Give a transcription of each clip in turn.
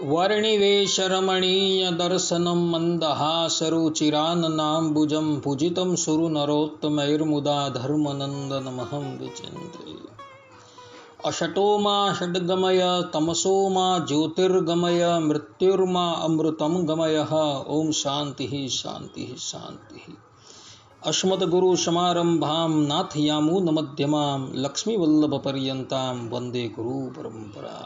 वर्णिवेशरमणीय दर्शनं मन्दहासरुचिराननाम्बुजं पूजितं सुरनरोत्तमैर्मुदा धर्मनन्दनमहं विचिन्तये। अशतो मा षड्गमय तमसो मा ज्योतिर्गमय मृत्युर्मा अमृतं गमयः। ओम शांति शांति शांति। अस्मद्गुरु समारंभां नाथयामुन मध्यमां लक्ष्मीवल्लभपर्यन्तां वंदे गुरु परंपरा।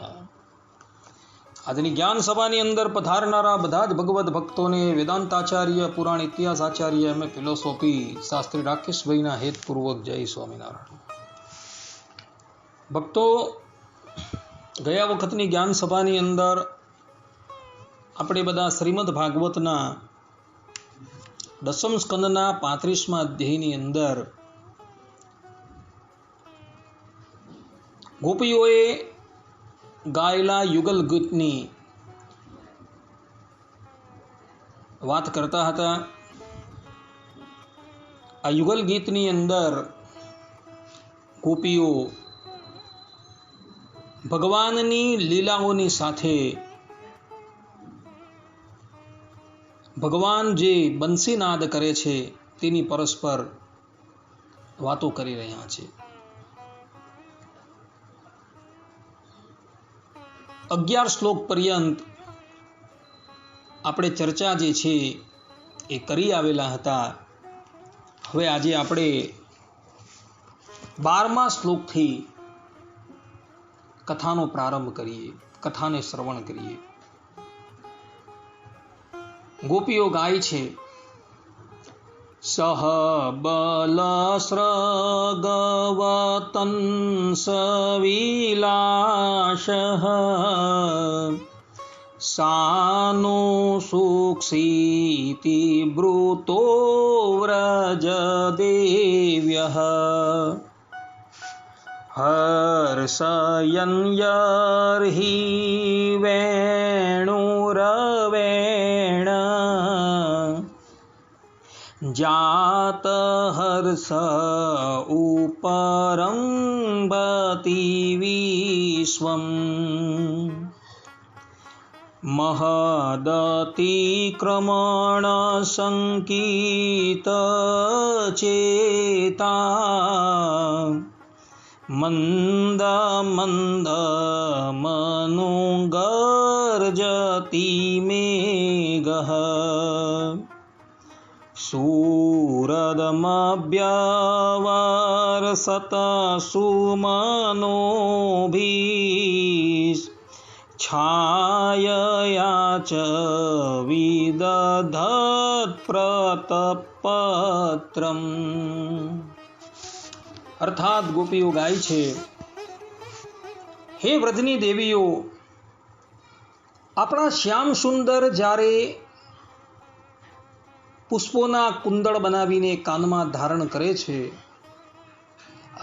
આજની જ્ઞાન સભાની અંદર પધારનારા બધા જ ભગવદ ભક્તોને વેદાંતાચાર્ય, પુરાણ ઇતિહાસ આચાર્ય, એમ ફિલોસોફી શાસ્ત્રી રાકેશભાઈના હેતપૂર્વક જય સ્વામિનારાયણ। ભક્તો, ગયા વખતની જ્ઞાન સભાની અંદર આપણે બધા શ્રીમદ ભાગવતના 10મ સ્કંદના 35મા અધ્યાયની અંદર ગોપીઓએ ગાયેલા યુગલ ગીતની વાત કરતા હતા। આ યુગલ ગીતની અંદર ગોપીઓ ભગવાનની લીલાઓની સાથે ભગવાન જે બંસીનાદ કરે છે તેની પરસ્પર વાતો કરી રહ્યા છે। 11 શ્લોક પર્યંત આપણે ચર્ચા જે છે એ કરી આવેલા હતા। હવે આજે આપણે 12મા શ્લોકથી કથાનો પ્રારંભ કરીએ, કથાને શ્રવણ કરીએ। ગોપીઓ ગાય છે, સહ બલ સ્રગવતં સવિલાસઃ સાનો સુક્ષીતિ બ્રૂતો વ્રજદેવ્યઃ હર્ષયન યર્હિ વેણુરવેણ જાત હર્ષ ઉપરંબતિ વિશ્વમ મહદતિક્રમણ સંકિત ચેતા મંદ મંદ મનુગર્જતિ મેઘઃ સુરદમભ્યવર્ષત સુમનોભિઃ છાયયા ચ વિદધત પ્રતપત્રમ। અર્થાત ગોપીઓ ગાય છે, હે વ્રજની દેવીઓ, આપણા શ્યામ સુંદર જ્યારે પુષ્પોના કુંડળ બનાવીને કાનમાં ધારણ કરે છે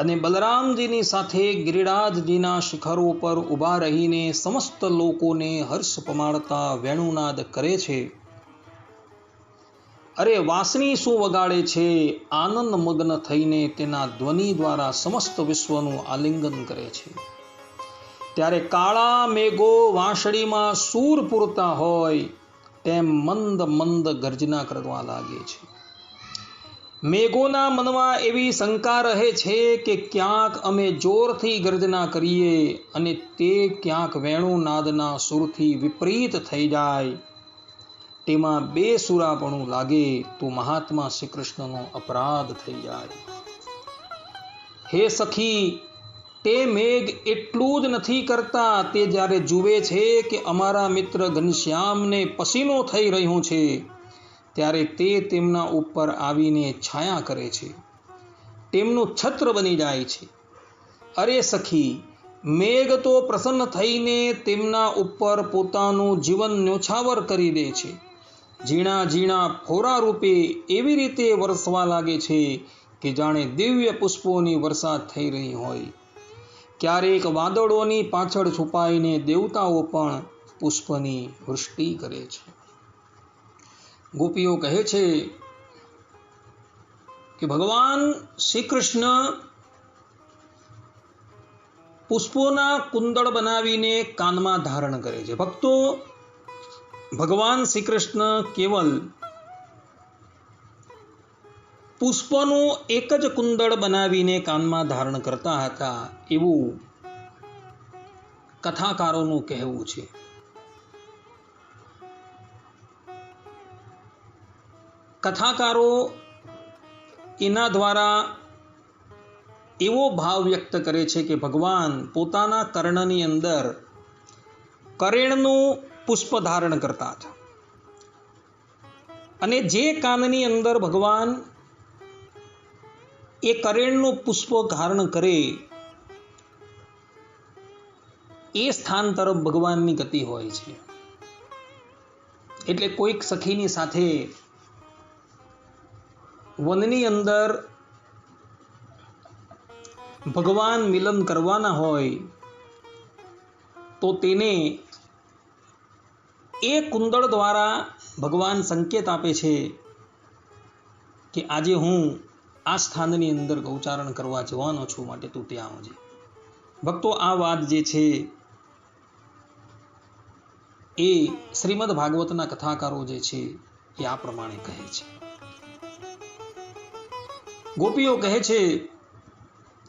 અને બલરામજીની સાથે ગિરિરાજજીના શિખરો પર ઊભા રહીને સમસ્ત લોકોને હર્ષ પમાડતા વેણુનાદ કરે છે, અરે વાંસળી શું વગાડે છે, આનંદ મગ્ન થઈને તેના ધ્વનિ દ્વારા સમસ્ત વિશ્વનું આલિંગન કરે છે, ત્યારે કાળા મેઘો વાંસળીમાં સૂર પૂરતા હોય તેમ મંદ મંદ ગર્જના કરવા લાગે છે। મેઘોના મનમાં એવી શંકા રહે છે કે ક્યાંક અમે જોરથી ગર્જના કરીએ અને તે ક્યાંક વેણુનાદના સુરથી વિપરીત થઈ જાય, તેમાં બેસુરાપણું લાગે તો મહાત્મા શ્રી કૃષ્ણનો અપરાધ થઈ જાય। હે સખી, તે મેઘ એટલું જ નથી કરતા, તે જ્યારે જુએ છે કે અમારા મિત્ર ઘનશ્યામને પસીનો થઈ રહ્યો છે ત્યારે તે તેમના ઉપર આવીને છાયા કરે છે, તેમનું છત્ર બની જાય છે। અરે સખી, મેઘ તો પ્રસન્ન થઈને તેમના ઉપર પોતાનું જીવન ન્યોછાવર કરી દે છે, ઝીણા ઝીણા ફોરા રૂપે એવી રીતે વરસવા લાગે છે કે જાણે દિવ્ય પુષ્પોની વરસાદ થઈ રહી હોય। ક્યારેક વાદળોની પાછળ છુપાઈને દેવતાઓ પણ પુષ્પની વૃષ્ટિ કરે છે। ગોપીઓ કહે છે કે ભગવાન શ્રી કૃષ્ણ પુષ્પોના કુંડળ બનાવીને કાનમાં ધારણ કરે છે। ભક્તો, ભગવાન શ્રી કૃષ્ણ કેવલ પુષ્પનું એક જ કુંડળ બનાવીને કાનમાં ધારણ કરતા હતા એવું કથાકારોનું કહેવું છે. કથાકારો એના દ્વારા એવો ભાવ વ્યક્ત કરે છે કે ભગવાન પોતાના કર્ણની અંદર કરેણનું પુષ્પ ધારણ કરતા હતા અને જે કાનની અંદર ભગવાન એ કરેણનું પુષ્પ ધારણ કરે એ સ્થાન તરફ ભગવાનની ગતિ હોય છે. એટલે કોઈક સખીની સાથે વનની અંદર ભગવાન મિલન કરવાના હોય તો તેને એ કુંડળ દ્વારા ભગવાન સંકેત આપે છે કે આજે હું આ સ્થાનની અંદર ગૌચારણ કરવા જવાનો છું, માટે તું ત્યાં આવજે. ભક્તો, આ વાત જે છે એ શ્રીમદ ભાગવતના કથાકારો જે છે એ આ પ્રમાણે કહે છે. ગોપીઓ કહે છે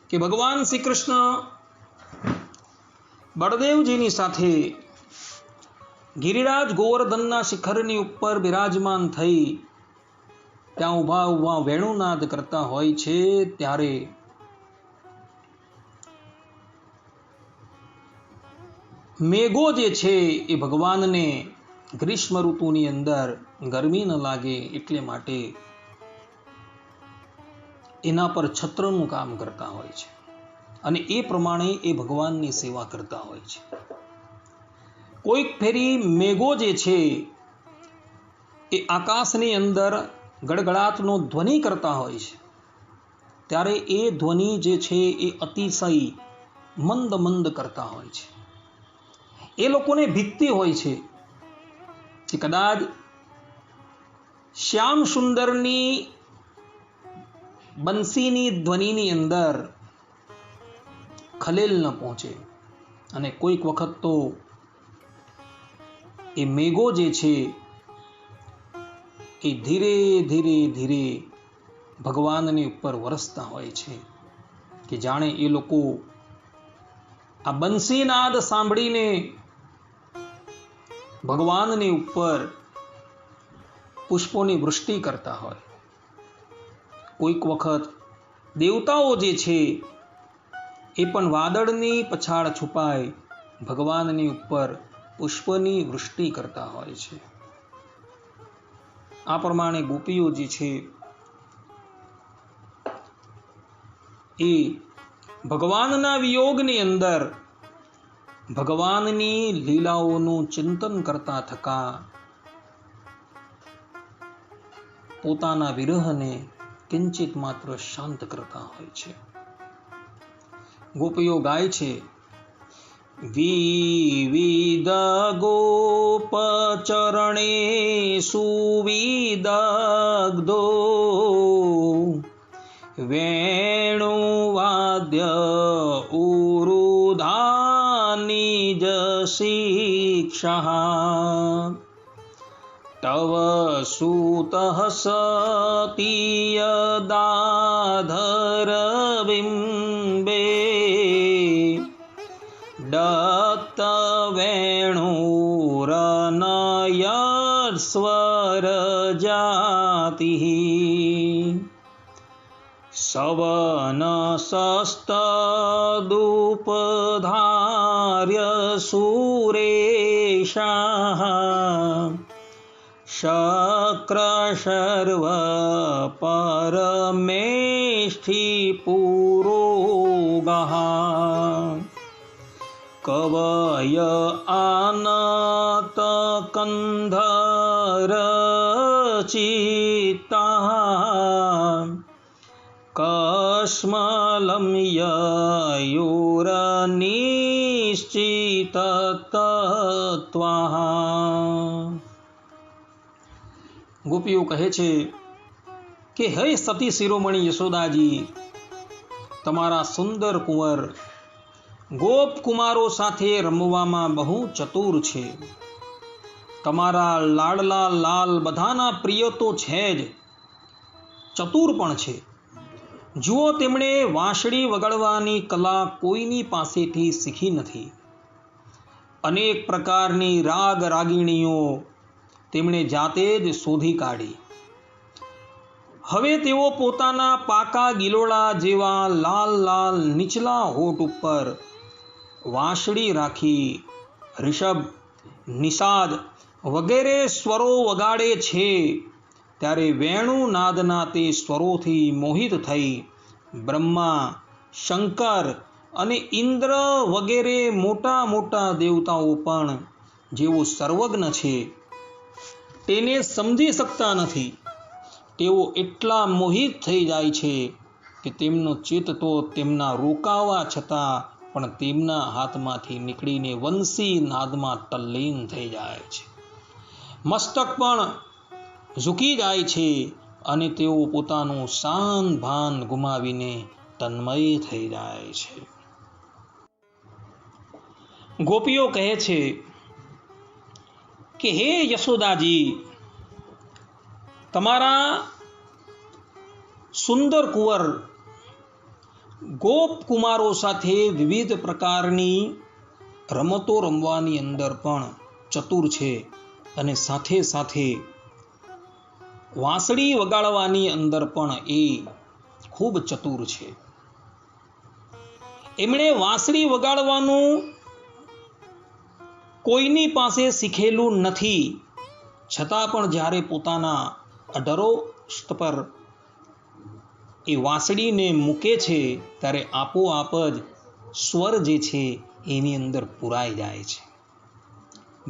કે ભગવાન શ્રી કૃષ્ણ બળદેવજીની સાથે ગિરિરાજ ગોવર્ધનના શિખરની ઉપર બિરાજમાન થઈ ત્યાં ઊભા ઊભા વેણુનાદ કરતા હોય છે. ત્યારે મેઘો જે છે એ ભગવાનને ગ્રીષ્મ ઋતુની અંદર ગરમી ન લાગે એટલે માટે એના પર છત્રનું કામ કરતા હોય છે અને એ પ્રમાણે એ ભગવાનની સેવા કરતા હોય છે. કોઈક ફેરી મેઘો જે છે એ આકાશની અંદર ગડગડાટનો ધ્વનિ કરતા હોય છે. ત્યારે એ ધ્વનિ જે છે એ અતિશય મંદ મંદ કરતા હોય છે. એ લોકોને ભીતિ હોય છે કે કદાચ શ્યામ સુંદરની બંસીની ધ્વનિની અંદર ખલેલ ન પહોંચે. અને કોઈક વખત તો એ મેઘો જે છે એ ધીરે ધીરે ધીરે ભગવાનની ઉપર વરસતા હોય છે કે જાણે એ લોકો આ બંસીનાદ સાંભળીને ભગવાનની ઉપર પુષ્પોની વૃષ્ટિ કરતા હોય. કોઈક વખત દેવતાઓ જે છે એ પણ વાદળની પછાડ છુપાય ભગવાનની ઉપર પુષ્પની વૃષ્ટિ કરતા હોય છે. આ પ્રમાણે ગોપીઓ જે છે એ ભગવાનના વિયોગની અંદર ભગવાનની લીલાઓનું ચિંતન કરતા થકા પોતાના વિરહને કિંચિત માત્ર શાંત કરતા હોય છે. ગોપીઓ ગાય છે, વિવિધ ગોપચરણે સુવિદગ્ધો વેણુવાદ્ય ઉરુધાની જ શિક્ષા તવ સુતઃ સતીયદાધર બિંબે દત્ત વેણુરનયસ્વર જાતિ સવન સસ્તદુપધાર્ય સુરેશા શક્ર સર્વ પરમેષ્ઠિ પુરોગઃ કવય આનત કંધર ચિત્તા કસ્મલમ યયુરનિશ્ચિત તત્ત્વઃ. ગોપીઓ કહે છે કે હે સતી શિરોમણી યશોદાજી, તમારા સુંદર કુંવર ગોપ કુમારો સાથે રમવામાં બહુ ચતુર છે. તમારા લાડલા લાલ બધાના પ્રિય તો છે જ, ચતુર પણ છે. જુઓ, તેમણે વાંસળી વગાડવાની કલા કોઈની પાસેથી શીખી નથી. અનેક પ્રકારની રાગ રાગીણીઓ તેમણે જાતે જ શોધી કાઢી. હવે તેઓ પોતાના પાકા ગિલોડા જેવા લાલ લાલ નીચલા હોઠ ઉપર વાંસળી રાખી રિષભ, નિષાદ વગેરે સ્વરો વગાડે છે. ત્યારે વેણુનાદના તે સ્વરોથી મોહિત થઈ બ્રહ્મા, શંકર અને ઇન્દ્ર વગેરે મોટા મોટા દેવતાઓ પણ જેઓ સર્વજ્ઞ છે તેને સમજી શકતા નથી. તેઓ એટલા મોહિત થઈ જાય છે કે તેમનું ચિત્ત તો તેમના રોકાવા છતાં પણ તેમના હાથમાંથી નીકળીને વંશી નાદમાં તલ્લીન થઈ જાય છે. મસ્તક પણ ઝૂકી જાય છે અને તેઓ પોતાનું શાન ભાન ગુમાવીને તન્મય થઈ જાય છે. ગોપીઓ કહે છે કે હે યશોદાજી, તમારા સુંદર કુંવર ગોપ કુમારો સાથે વિવિધ પ્રકારની રમતો રમવાની અંદર પણ ચતુર છે અને સાથે સાથે વાંસળી વગાડવાની અંદર પણ એ ખૂબ ચતુર છે. એમણે વાંસળી વગાડવાનું કોઈની પાસે શીખેલું નથી, છતાં પણ જ્યારે પોતાના અધરોષ્ઠ પર એ વાંસળીને મૂકે છે ત્યારે આપોઆપ જ સ્વર જે છે એની અંદર પુરાઈ જાય છે.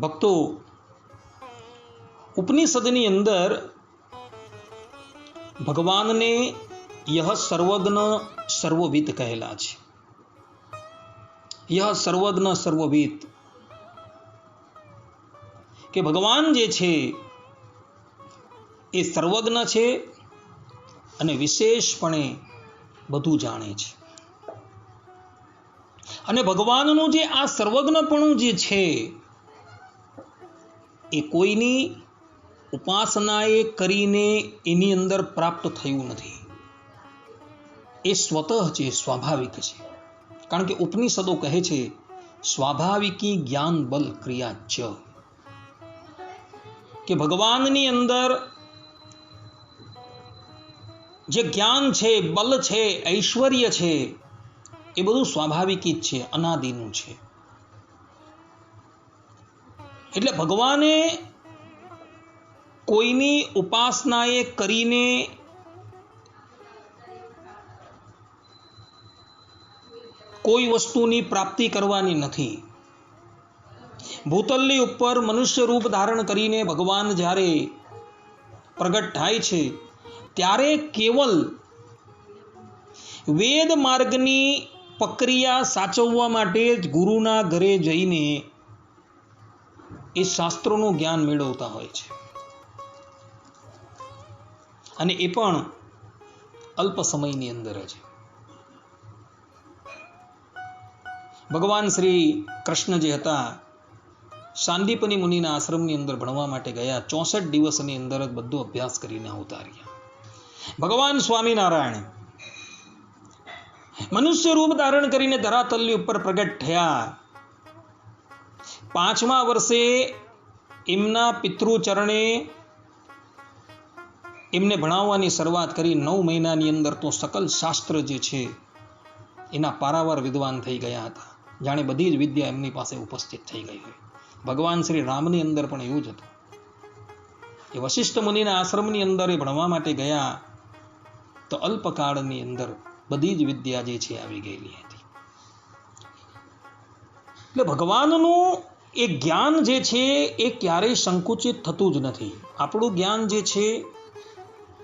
ભક્તો, ઉપનિષદની અંદર ભગવાનને યહ સર્વજ્ઞ સર્વવિદ કહેલા છે. યહ સર્વજ્ઞ સર્વવિદ કે ભગવાન જે છે એ સર્વજ્ઞ છે અને વિશેષપણે બધું જાણે છે. અને ભગવાનનું જે આ સર્વજ્ઞપણું જે છે એ કોઈની ઉપાસનાએ કરીને એની અંદર પ્રાપ્ત થયું નથી. એ સ્વતઃ છે, સ્વાભાવિક છે. કારણ કે ઉપનિષદો કહે છે સ્વાભાવિકી જ્ઞાન બલ ક્રિયા ચ, કે ભગવાનની અંદર જે જ્ઞાન છે, બલ છે, ઐશ્વર્ય છે, એ બધું સ્વાભાવિકી જ છે, અનાદિનું છે. એટલે ભગવાને કોઈની ઉપાસનાએ કરીને કોઈ વસ્તુની પ્રાપ્તિ કરવાની નથી. ભૂતલની ઉપર મનુષ્ય રૂપ ધારણ કરીને ભગવાન જ્યારે પ્રગટ થાય છે ત્યારે કેવલ વેદ માર્ગની પ્રક્રિયા સાચવવા માટે જ ગુરુના ઘરે જઈને એ શાસ્ત્રોનું જ્ઞાન મેળવતા હોય છે. અને એ પણ અલ્પ સમયની અંદર જ. ભગવાન શ્રી કૃષ્ણ જે હતા સાંદીપની મુનિના આશ્રમની અંદર ભણવા માટે ગયા. 64 દિવસની અંદર જ બધો અભ્યાસ કરીને આવતા રહ્યા. ભગવાન સ્વામિનારાયણ મનુષ્ય રૂપ ધારણ કરીને ધરાતલની ઉપર પ્રગટ થયા. 5મા વર્ષે એમના પિતૃચરણે એમને ભણાવવાની શરૂઆત કરી. 9 મહિનાની અંદર તો સકલ શાસ્ત્ર જે છે એના પારાવાર વિદ્વાન થઈ ગયા હતા. જાણે બધી જ વિદ્યા એમની પાસે ઉપસ્થિત થઈ ગઈ હોય. ભગવાન શ્રી રામની અંદર પણ એવું જ હતું. એ વશિષ્ઠ મુનિના આશ્રમની અંદર એ ભણવા માટે ગયા તો અલ્પકાળની અંદર બધી જ વિદ્યા જે છે આવી ગયેલી હતી. એટલે ભગવાનનું એ જ્ઞાન જે છે એ ક્યારેય સંકુચિત થતું જ નથી. આપણું જ્ઞાન જે છે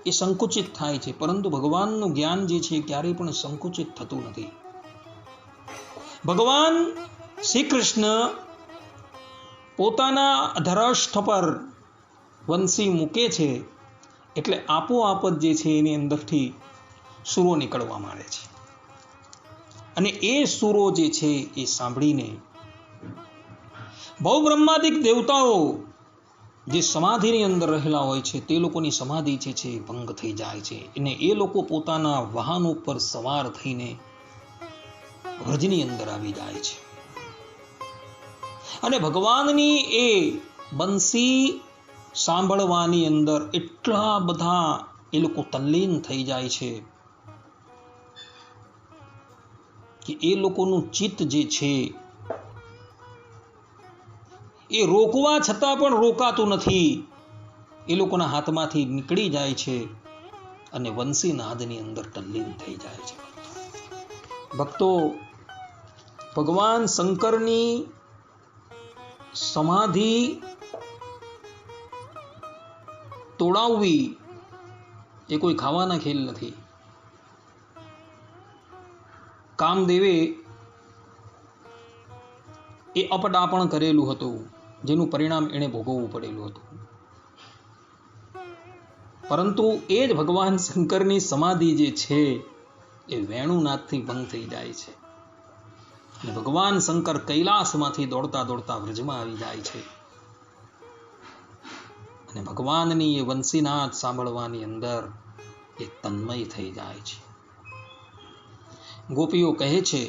એ સંકુચિત થાય છે, પરંતુ ભગવાનનું જ્ઞાન જે છે ક્યારેય પણ સંકુચિત થતું નથી. ભગવાન શ્રી કૃષ્ણ પોતાના અધરાષ્ઠ પર વંશી મૂકે છે એટલે આપોઆપ જ જે છે એની અંદરથી સૂરો નીકળવા માંડે છે. અને એ સૂરો જે છે એ સાંભળીને ભવ બ્રહ્માદિક દેવતાઓ જે સમાધિની અંદર રહેલા હોય છે તે લોકોની સમાધિ છે ભંગ થઈ જાય છે અને એ લોકો પોતાના વાહન ઉપર સવાર થઈને વ્રજની અંદર આવી જાય છે અને ભગવાનની એ બંસી સાંભળવાની અંદર એટલા બધા એ લોકો તલ્લીન થઈ જાય છે કે એ લોકોનું ચિત્ત જે છે એ રોકવા છતાં પણ રોકાતું નથી, એ લોકોના હાથમાંથી નીકળી જાય છે અને વંશી નાદની અંદર તલ્લીન થઈ જાય છે. ભક્તો, ભગવાન શંકરની સમાધિ તોડાવવી એ કોઈ ખાવાના ખેલ નથી. કામદેવે એ અપડાપણ કરેલું હતું, જેનું પરિણામ એણે ભોગવવું પડેલું હતું. પરંતુ એ જ ભગવાન શંકરની સમાધિ જે છે એ વેણુનાથથી ભંગ થઈ જાય છે અને ભગવાન શંકર કૈલાસમાંથી દોડતા દોડતા વ્રજમાં આવી જાય છે અને ભગવાનની એ વંશીનાદ સાંભળવાની અંદર એ તન્મય થઈ જાય છે. ગોપીઓ કહે છે,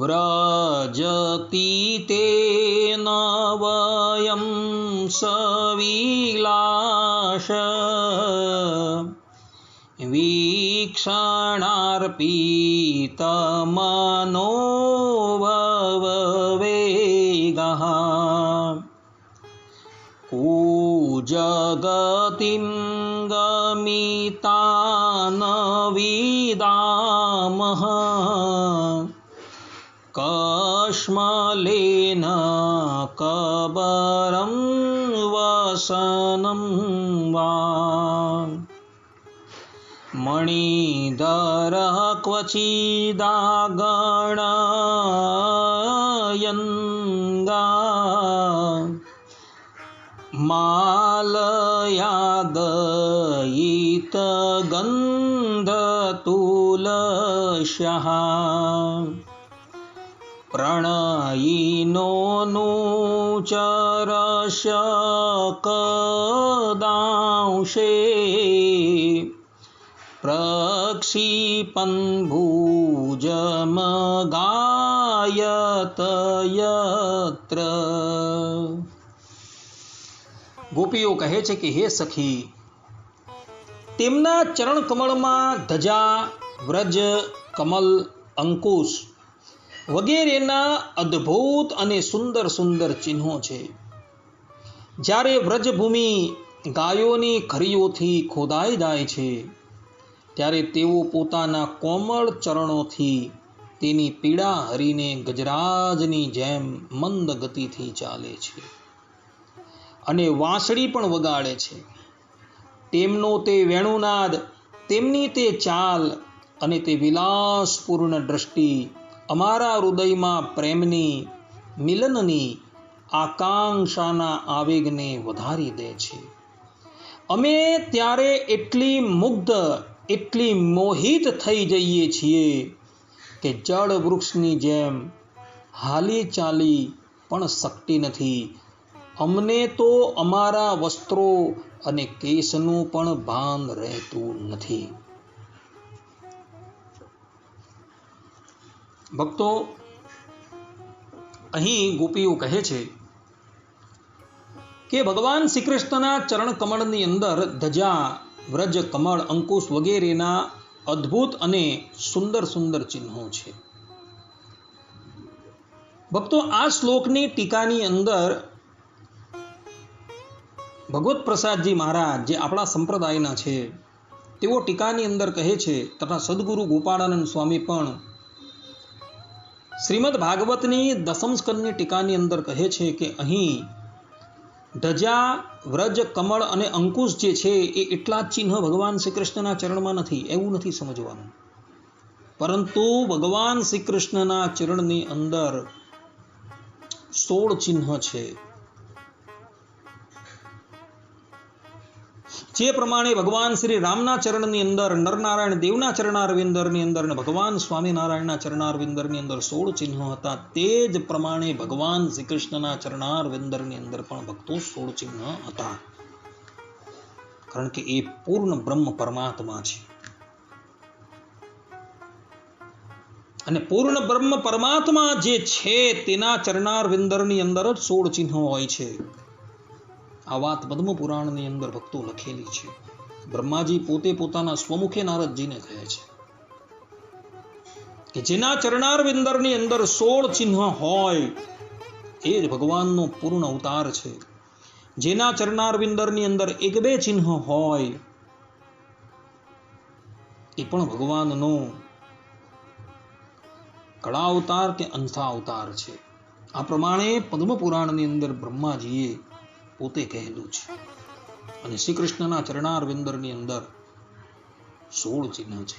વ્રજતીતેન વયં સવિલાસ વીક્ષણાર્પિતમનોભવવેગઃ કુજગતિં ગમિતાન વિદામઃ કશ્મલેન કબરં વસनं વા મણિધર ક્વચિદાગણયંગા માલયાદયિત ગંધતુલસ્યઃ પ્રણયિનોનુચરસ્ય કદાંશે પ્રક્ષિપન ભુજમગાયત યત્ર. ગોપીઓ કહે છે કે હે સખી, તેમના ચરણ કમળમાં ધજા, વ્રજ, કમલ, અંકુશ વગેરેના અદ્ભુત અને સુંદર સુંદર ચિહ્નો છે. જ્યારે વ્રજભૂમિ ગાયોની ખરીઓથી ખોદાઈ જાય છે ત્યારે તેઓ પોતાના કોમળ ચરણોથી તેની પીડા હરીને ગજરાજની જેમ મંદ ગતિથી ચાલે છે અને વાંસળી પણ વગાડે છે. તેમનો તે વેણુનાદ, તેમની તે ચાલ અને તે વિલાસપૂર્ણ દ્રષ્ટિ અમારા હૃદયમાં પ્રેમની, મિલનની આકાંક્ષાના આવેગને વધારી દે છે. અમે ત્યારે એટલી મુગ્ધ, એટલી મોહિત થઈ જઈએ છીએ કે જળ વૃક્ષની જેમ હાલી ચાલી પણ શકતી નથી. અમને તો અમારા વસ્ત્રો અને કેશનું પણ ભાન રહેતું નથી. ભક્તો, અહીં ગોપીઓ કહે છે કે ભગવાન શ્રી કૃષ્ણના ચરણ કમળની અંદર ધજા, વ્રજ, કમળ, અંકુશ વગેરેના અદ્ભુત અને સુંદર સુંદર ચિહ્નો છે. ભક્તો, આ શ્લોકની ટીકાની અંદર ભગવત પ્રસાદજી મહારાજ, જે આપણા સંપ્રદાયના છે, તેઓ ટીકાની અંદર કહે છે, તથા સદગુરુ ગોપાળાનંદ સ્વામી પણ શ્રીમદ ભાગવતની દસમ સ્કંદની ટીકાની અંદર કહે છે કે અહીં ધજા, વ્રજ, કમળ અને અંકુશ જે છે એ એટલા ચિહ્ન ભગવાન શ્રી કૃષ્ણના ચરણમાં નથી, એવું નથી સમજવાનું. પરંતુ ભગવાન શ્રી કૃષ્ણના ચરણની અંદર 16 ચિહ્ન છે, જે પ્રમાણે ભગવાન શ્રી રામના ચરણની અંદર, નરનારાયણ દેવના ચરણારવિંદરની અંદર અને ભગવાન સ્વામિનારાયણના ચરણારવિંદરની અંદર 16 ચિહ્નો હતા, તે જ પ્રમાણે ભગવાન શ્રી કૃષ્ણના ચરણારવિંદરની અંદર પણ ભક્તો 16 ચિહ્ન હતા. કારણ કે એ પૂર્ણ બ્રહ્મ પરમાત્મા છે. અને પૂર્ણ બ્રહ્મ પરમાત્મા જે છે તેના ચરણારવિંદરની અંદર જ 16 ચિહ્નો હોય છે. આ વાત પદ્મ પુરાણની અંદર ભક્તો લખેલી છે. બ્રહ્માજી પોતે પોતાના સ્વમુખે નારદજીને કહે છે કે જેના ચરણારવિંદરની અંદર 16 ચિહ્ન હોય એ જ ભગવાનનો પૂર્ણ અવતાર છે. જેના ચરણારવિંદરની અંદર 1-2 ચિહ્ન હોય એ પણ ભગવાનનો કળા અવતાર કે અંશા અવતાર છે. આ પ્રમાણે પદ્મ પુરાણની અંદર બ્રહ્માજીએ પોતે કહેલું છે. અને શ્રી કૃષ્ણના ચરણારવિંદરની અંદર 16 ચિહ્ન છે.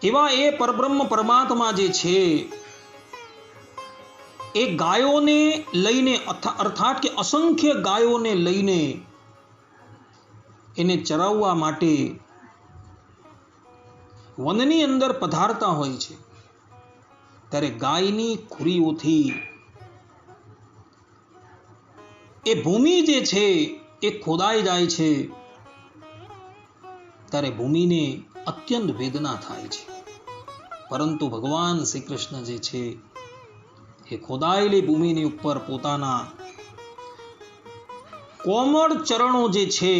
એવા એ પરબ્રહ્મ પરમાત્મા જે છે એ ગાયોને લઈને, અર્થાત કે અસંખ્ય ગાયોને લઈને એને ચરાવવા માટે વનની અંદર પધારતા હોય છે. ત્યારે ગાયની ખુરીઓથી એ ભૂમિ જે છે એ ખોદાઈ જાય છે. ત્યારે ભૂમિને અત્યંત વેદના થાય છે. પરંતુ ભગવાન શ્રી કૃષ્ણ જે છે એ ખોદાયેલી ભૂમિની ઉપર પોતાના કોમળ ચરણો જે છે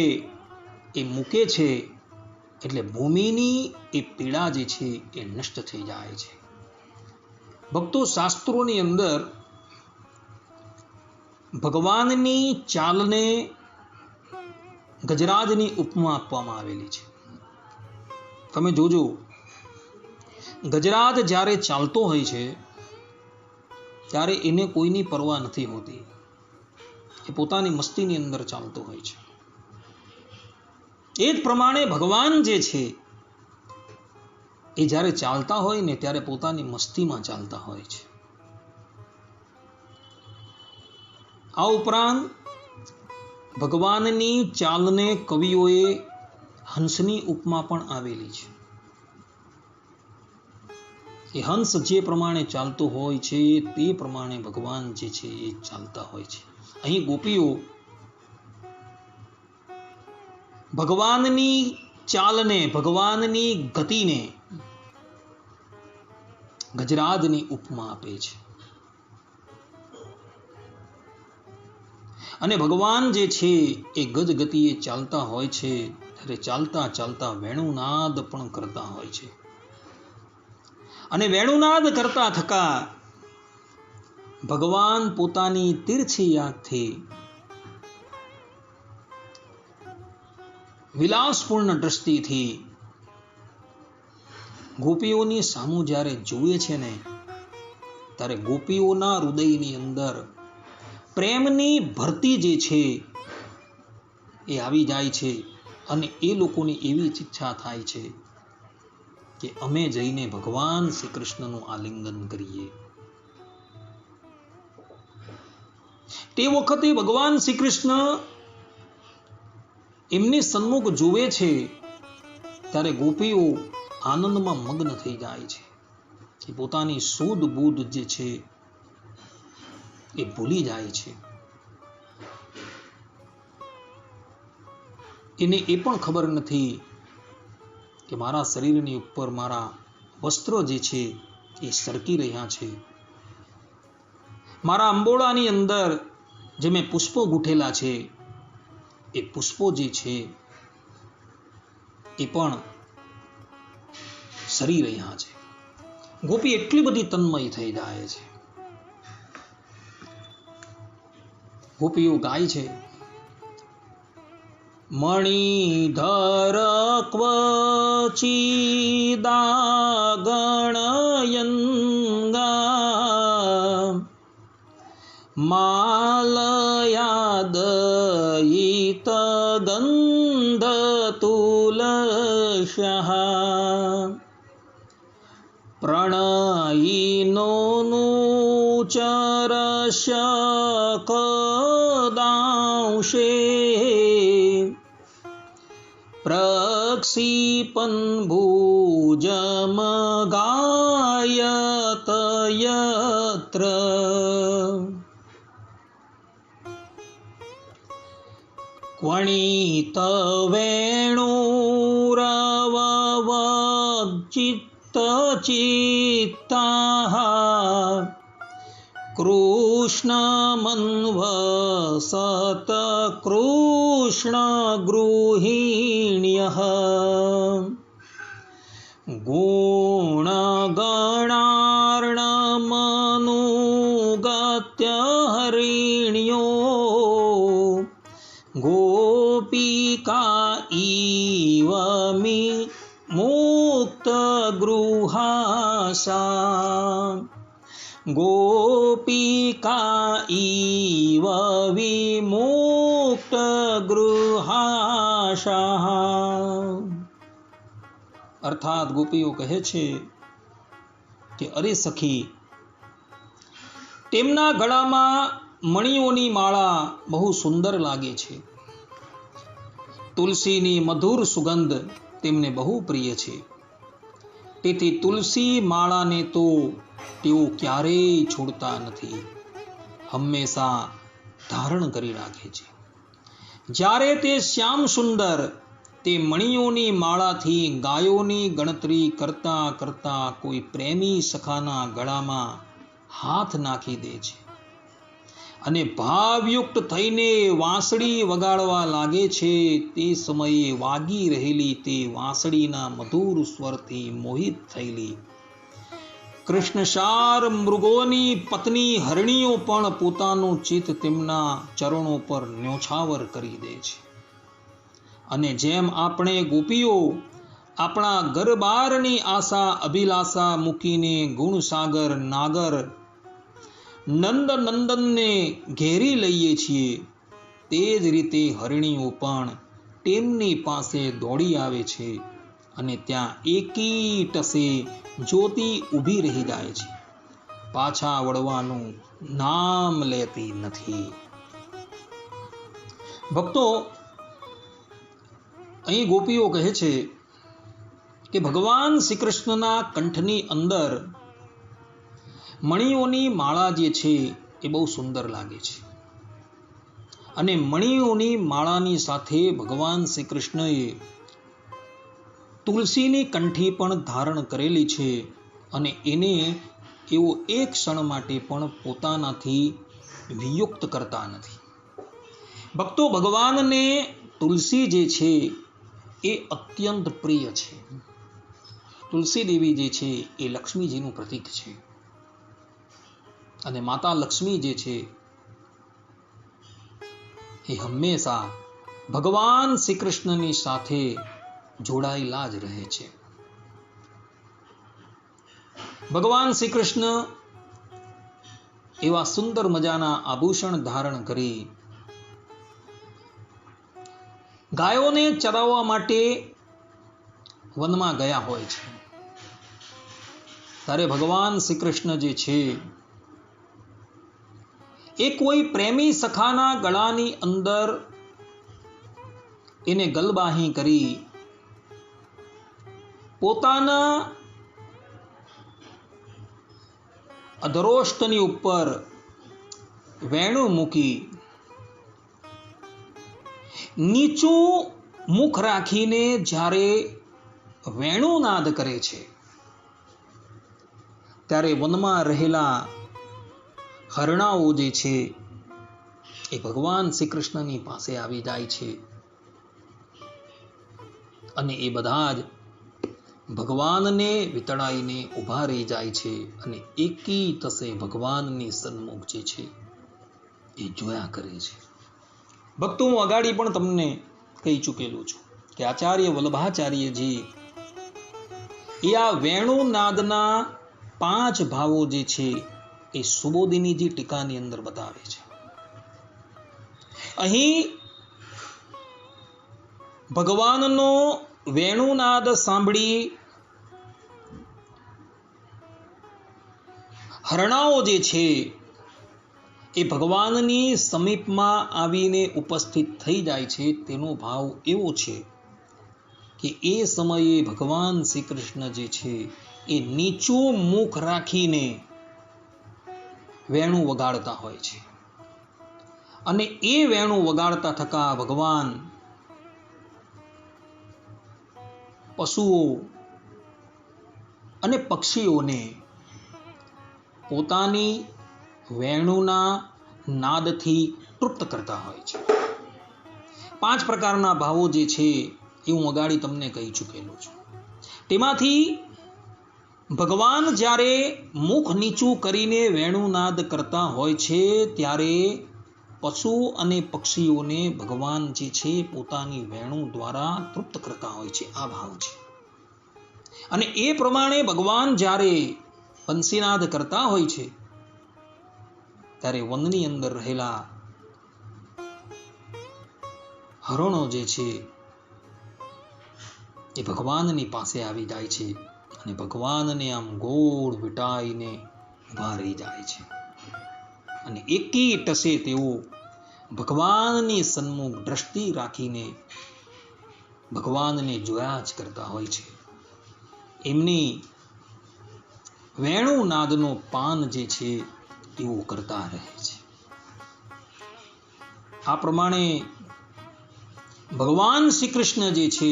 એ મૂકે છે. એટલે ભૂમિની એ પીડા જે છે એ નષ્ટ થઈ જાય છે. ભક્તો, શાસ્ત્રોની અંદર ભગવાનની ચાલને ગજરાજની ઉપમા આપવામાં આવેલી છે. તમે જોજો, ગજરાજ જ્યારે ચાલતો હોય છે ત્યારે એને કોઈની પરવા નથી હોતી. એ પોતાની મસ્તીની અંદર ચાલતો હોય છે. એ જ પ્રમાણે ભગવાન જે છે એ જ્યારે ચાલતા હોય ને ત્યારે પોતાની મસ્તીમાં ચાલતા હોય છે. આ ઉપરાંત ભગવાનની ચાલને કવિઓએ હંસની ઉપમા પણ આવેલી છે. એ હંસ જે પ્રમાણે ચાલતો હોય છે તે પ્રમાણે ભગવાન જે છે એ ચાલતા હોય છે. અહીં ગોપીઓ ભગવાનની ચાલને, ભગવાનની ગતિને ગજરાજની ઉપમા આપે છે. અને ભગવાન જે છે એ ગજ ગતિએ ચાલતા હોય છે ત્યારે ચાલતા ચાલતા વેણુનાદ પણ કરતા હોય છે. અને વેણુનાદ કરતા થકા ભગવાન પોતાની તીરછી આંખથી, વિલાસપૂર્ણ દ્રષ્ટિથી ગોપીઓની સામું જ્યારે જુએ છે ને ત્યારે ગોપીઓના હૃદયની અંદર પ્રેમની ભરતી જે છે એ આવી જાય છે. અને એ લોકોની એવી ઈચ્છા થાય છે કે અમે જઈને ભગવાન શ્રી કૃષ્ણનું આલિંગન કરીએ. તે વખતે ભગવાન શ્રી કૃષ્ણ એમની સન્મુખ જુએ છે ત્યારે ગોપીઓ આનંદમાં મગ્ન થઈ જાય છે કે પોતાની સૂધ બૂધ જે છે એ ભૂલી જાય છે. એને એ પણ ખબર નથી કે મારા શરીરની ઉપર મારા વસ્ત્રો જે છે એ સરકી રહ્યા છે. મારા અંબોળાની અંદર જે મેં પુષ્પો ગૂંથેલા છે એ પુષ્પો જે છે એ પણ સરી રહ્યા છે. ગોપી એટલી બધી તન્મય થઈ જાય છે. ગોપીઓ ગાય છે, મણિધર ક્વચિદાગણયંગા માલયાદયિત ગંધતુલસઃ પ્રણયિનો નુચર शकदांशे प्रक्षिपन् भुजमगायत यत्र क्वणितवेणुरववचित्तचित्ताः कृष्णमन्वसत कृष्णगृहिण्यः गुणगणार्णमनुगत्य हरिण्यो गोपिका इव मुक्तगृहासा गोपिका इव विमुक्तगृहाशाः। अर्थात गोपीઓ કહે છે કે અરે સખી, તેમના ગળામાં મણિઓની માળા બહુ સુંદર લાગે છે. તુલસીની મધુર સુગંધ તેમને બહુ પ્રિય છે. તેથી તુલસી માળાને તો તેઓ ક્યારેય છોડતા નથી, હંમેશા ધારણ કરી રાખે છે. જ્યારે તે શ્યામ સુંદર તે મણિઓની માળાથી ગાયોની ગણતરી કરતા કરતા કોઈ પ્રેમી સખાના ગળામાં હાથ નાખી દે છે અને ભાવયુક્ત થઈને વાંસળી વગાડવા લાગે છે, તે સમયે વાગી રહેલી તે વાંસળીના મધુર સ્વરથી મોહિત થયેલી કૃષ્ણસાર મૃગોની પત્ની હરણીઓ પણ પોતાનું ચિત્ત તેમના ચરણો પર ન્યોછાવર કરી દે છે. અને જેમ આપણે ગોપીઓ આપણા ઘરબારની આશા અભિલાષા મૂકીને ગુણસાગર નાગર નંદ નંદનને ઘેરી લઈએ છીએ, તે જ રીતે હરણીઓ પણ તેમની પાસે દોડી આવે છે અને ત્યાં એકી ટસે જ્યોતિ ઊભી રહી જાય છે, પાછા વળવાનું નામ લેતી નથી. ભક્તો, અહીં ગોપીઓ કહે છે કે ભગવાન શ્રી કૃષ્ણના કંઠની અંદર મણિઓની માળા જે છે એ બહુ સુંદર લાગે છે અને મણિઓની માળાની સાથે ભગવાન શ્રી કૃષ્ણએ તુલસીની કંઠી પણ ધારણ કરેલી છે અને એને એવો એક ક્ષણ માટે પણ પોતાનાથી વિયુક્ત કરતા નથી. ભક્તો, ભગવાનને તુલસી જે છે એ અત્યંત પ્રિય છે. તુલસી દેવી જે છે એ લક્ષ્મીજીનું પ્રતીક છે અને માતા લક્ષ્મી જે છે એ હંમેશા ભગવાન શ્રી કૃષ્ણની સાથે જોડાયેલા જ રહે છે. ભગવાન શ્રી કૃષ્ણ એવા સુંદર મજાના આભૂષણ ધારણ કરી ગાયોને ચરાવવા માટે વનમાં ગયા હોય છે. ત્યારે ભગવાન શ્રી કૃષ્ણ જે છે એ કોઈ પ્રેમી સખાના ગળાની અંદર એને ગલબાહી કરી પોતાના અધરોષ્ટની ઉપર વેણું મૂકી નીચું મુખ રાખીને જ્યારે વેણુનાદ કરે છે, ત્યારે વનમાં રહેલા હરણાઓ જે છે એ ભગવાન શ્રી કૃષ્ણની પાસે આવી જાય છે અને એ બધા જ ભગવાનને વિતળાઈને ઊભા રહી જાય છે અને એકી તસે ભગવાનની સન્મુખ જે છે એ જોયા કરે છે. ભક્તો, હું અગાડી પણ તમને કહી ચૂકેલું છું કે આચાર્ય વલ્લભાચાર્યજી એ આ વેણુનાદના 5 ભાવો જે છે એ સુબોધિનીજી ટીકાની અંદર બતાવે છે. અહીં ભગવાનનો વેણુનાદ સાંભળી હરણાઓ જે છે એ ભગવાનની સમીપમાં આવીને ઉપસ્થિત થઈ જાય છે, તેનો ભાવ એવો છે કે એ સમયે ભગવાન શ્રી કૃષ્ણ જે છે એ નીચું મુખ રાખીને વેણુ વગાડતા હોય છે, અને એ વેણુ વગાડતા થકા ભગવાન પશુઓ અને પક્ષીઓને પોતાની વેણુના નાદથી તૃપ્ત કરતા હોય છે. 5 પ્રકારના ભાવો જે છે એ હું અગાડી તમને કહી ચૂકેલો છું. તેમાંથી ભગવાન જ્યારે મુખ નીચું કરીને વેણુનાદ કરતા હોય છે ત્યારે પશુ અને પક્ષીઓને ભગવાન જે છે પોતાની વેણુ દ્વારા તૃપ્ત કરતા હોય છે. આ ભાવ છે. અને એ પ્રમાણે ભગવાન જ્યારે બંસીનાદ કરતા હોય છે ત્યારે વનની અંદર રહેલા હરણો જે છે એ ભગવાનની પાસે આવી જાય છે અને ભગવાનને આમ ગોળ વિટાઈને ઊભા રહી જાય છે, અને એકી ટસે તેઓ ભગવાનની સન્મુખ દ્રષ્ટિ રાખીને ભગવાનને જોયા જ કરતા હોય છે. એમની વેણુનાદનો પાન જે છે એવું કરતા રહે છે. આ પ્રમાણે ભગવાન શ્રી કૃષ્ણ જે છે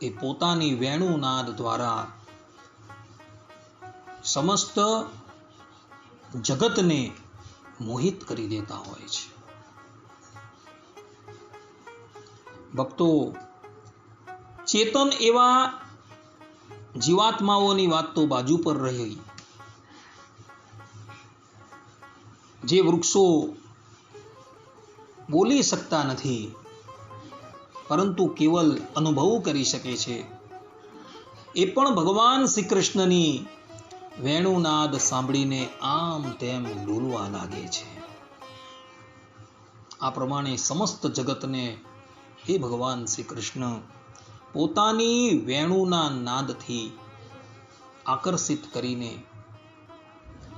એ પોતાની વેણુનાદ દ્વારા સમસ્ત જગતને મોહિત કરી દેતા હોય છે. ભક્તો, ચેતન એવા જીવાત્માઓની વાત તો બાજુ પર રહી, જે વૃક્ષો બોલી શકતા નથી પરંતુ કેવલ અનુભવ કરી શકે છે, એ પણ ભગવાન શ્રી કૃષ્ણની વેણુનાદ સાંભળીને આમ તેમ ડોલવા લાગે છે. આ પ્રમાણે સમસ્ત જગતને એ ભગવાન શ્રી કૃષ્ણ પોતાની વેણુના નાદથી આકર્ષિત કરીને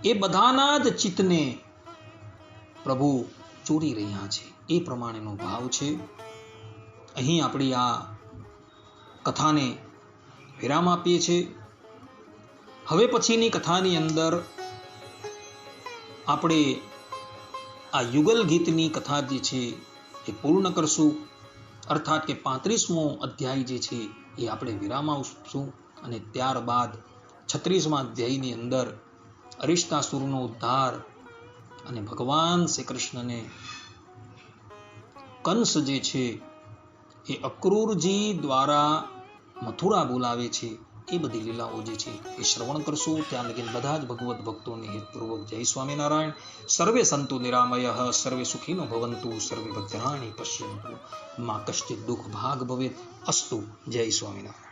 એ બધાના જ ચિત્તને પ્રભુ ચોરી રહ્યા છે. એ પ્રમાણેનો ભાવ છે. અહીં આપણી આ કથાને વિરામ આપીએ છીએ. હવે પછીની કથાની અંદર આપણે આ યુગલ ગીતની કથા જે છે એ પૂર્ણ કરશું, અર્થાત કે 35મો અધ્યાય જે છે એ આપણે વિરામ આવશું, અને ત્યારબાદ 36મા અધ્યાયની અંદર અરિષ્ટાસુરનો ઉદ્ધાર અને ભગવાન શ્રી કૃષ્ણને કંસ જે છે એ અક્રૂરજી દ્વારા મથુરા બોલાવે છે, એ બધી લીલાઓ જે છે એ શ્રવણ કરશું. ત્યાં લગીને બધા જ ભગવત ભક્તોને હિતપૂર્વક જય સ્વામિનારાયણ. સર્વે સંતુ નિરામયઃ, સર્વે સુખીનો ભવંતુ, સર્વે ભદ્રાણી પશ્યંતુ, મા કશ્ચિત દુઃખ ભાગ ભવેત. અસ્તુ. જય સ્વામિનારાયણ.